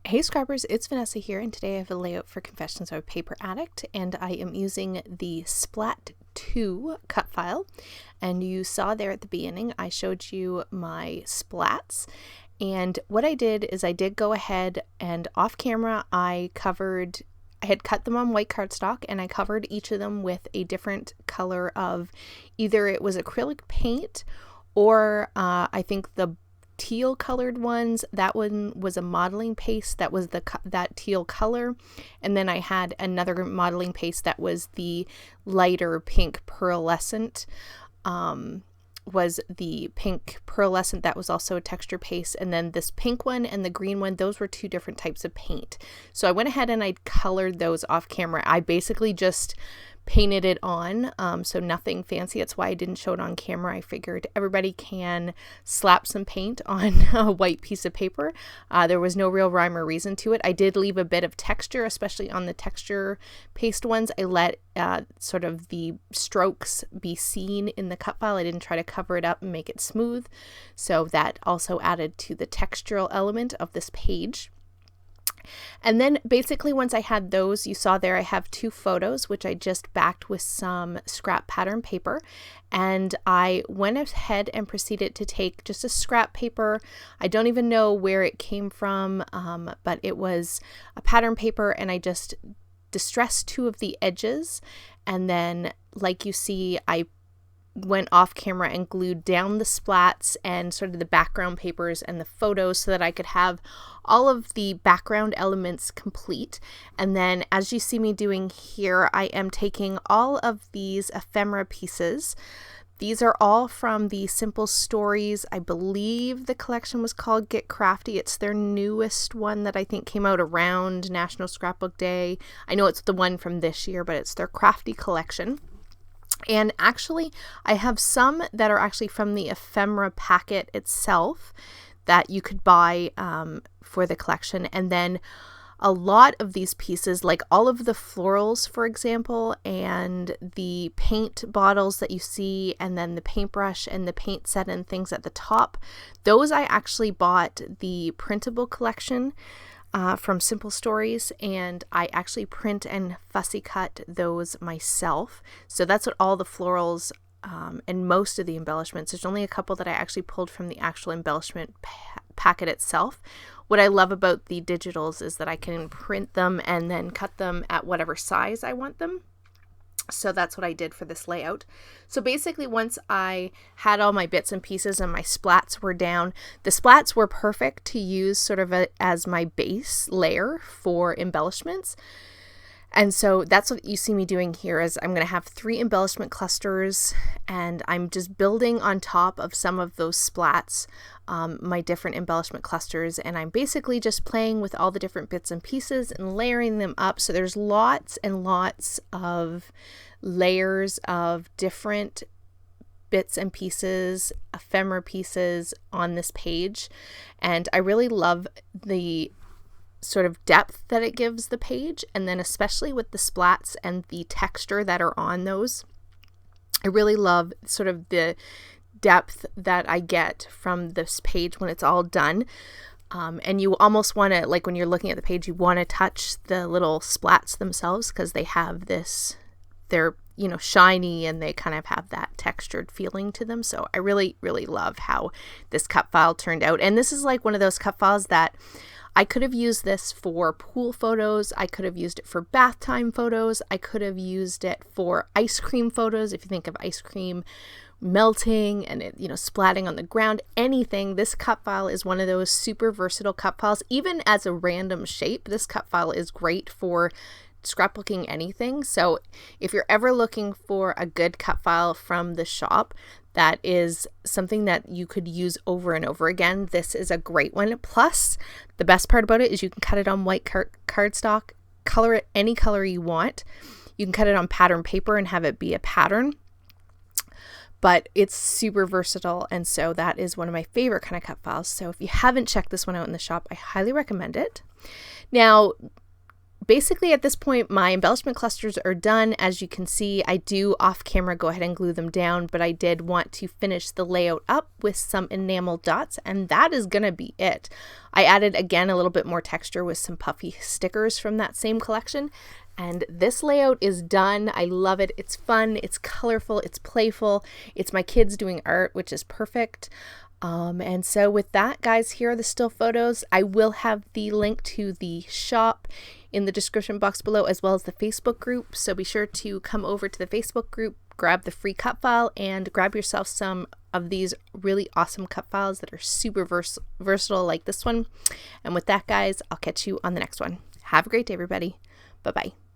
Hey Scrappers, it's Vanessa here, and today I have a layout for Confessions of a Paper Addict, and I am using the Splat 2 cut file. And you saw there at the beginning, I showed you my splats. And what I did is I did go ahead and off camera, I had cut them on white cardstock, and I covered each of them with a different color of either it was acrylic paint or I think the teal colored ones. That one was a modeling paste that was that teal color, and then I had another modeling paste that was the lighter pink pearlescent, was the pink pearlescent that was also a texture paste, and then this pink one and the green one, those were two different types of paint. So I went ahead and I colored those off camera. I basically just painted it on, so nothing fancy. That's why I didn't show it on camera. I figured everybody can slap some paint on a white piece of paper. There was no real rhyme or reason to it. I did leave a bit of texture, especially on the texture paste ones. I let sort of the strokes be seen in the cut file. I didn't try to cover it up and make it smooth, so that also added to the textural element of this page. And then basically once I had those, you saw there I have two photos which I just backed with some scrap pattern paper, and I went ahead and proceeded to take just a scrap paper. I don't even know where it came from, but it was a pattern paper, and I just distressed two of the edges, and then like you see I went off camera and glued down the splats and sort of the background papers and the photos so that I could have all of the background elements complete. And then as you see me doing here, I am taking all of these ephemera pieces. These are all from the Simple Stories. I believe the collection was called Get Crafty. It's their newest one that I think came out around National Scrapbook Day. I know it's the one from this year, but it's their crafty collection. And actually, I have some that are actually from the ephemera packet itself that you could buy for the collection. And then a lot of these pieces, like all of the florals, for example, and the paint bottles that you see, and then the paintbrush and the paint set and things at the top, those I actually bought the printable collection from Simple Stories, and I actually print and fussy cut those myself. So that's what all the florals and most of the embellishments. There's only a couple that I actually pulled from the actual embellishment packet itself. What I love about the digitals is that I can print them and then cut them at whatever size I want them. So that's what I did for this layout. So basically once I had all my bits and pieces and my splats were down, the splats were perfect to use sort of as my base layer for embellishments. And so that's what you see me doing here is I'm going to have 3 embellishment clusters, and I'm just building on top of some of those splats, my different embellishment clusters, and I'm basically just playing with all the different bits and pieces and layering them up. So there's lots and lots of layers of different bits and pieces, ephemera pieces on this page, and I really love the sort of depth that it gives the page, and then especially with the splats and the texture that are on those. I really love sort of the depth that I get from this page when it's all done. And you almost want to, like when you're looking at the page, you want to touch the little splats themselves because they have this, they're, you know, shiny, and they kind of have that textured feeling to them. So I really, really love how this cut file turned out. And this is like one of those cut files that I could have used this for pool photos. I could have used it for bath time photos. I could have used it for ice cream photos. If you think of ice cream melting and it, you know, splatting on the ground, anything. This cut file is one of those super versatile cut files. Even as a random shape, this cut file is great for scrapbooking anything. So if you're ever looking for a good cut file from the shop that is something that you could use over and over again, this is a great one. Plus, the best part about it is you can cut it on white cardstock, color it any color you want. You can cut it on pattern paper and have it be a pattern. But it's super versatile, and so that is one of my favorite kind of cut files. So if you haven't checked this one out in the shop, I highly recommend it. Now, basically at this point, my embellishment clusters are done. As you can see, I do off camera go ahead and glue them down, but I did want to finish the layout up with some enamel dots, and that is gonna be it. I added again a little bit more texture with some puffy stickers from that same collection, and this layout is done. I love it. It's fun, it's colorful, it's playful, it's my kids doing art, which is perfect. And so with that, guys, here are the still photos. I will have the link to the shop in the description box below, as well as the Facebook group. So be sure to come over to the Facebook group, grab the free cut file, and grab yourself some of these really awesome cut files that are super versatile like this one. And with that, guys, I'll catch you on the next one. Have a great day, everybody. Bye-bye.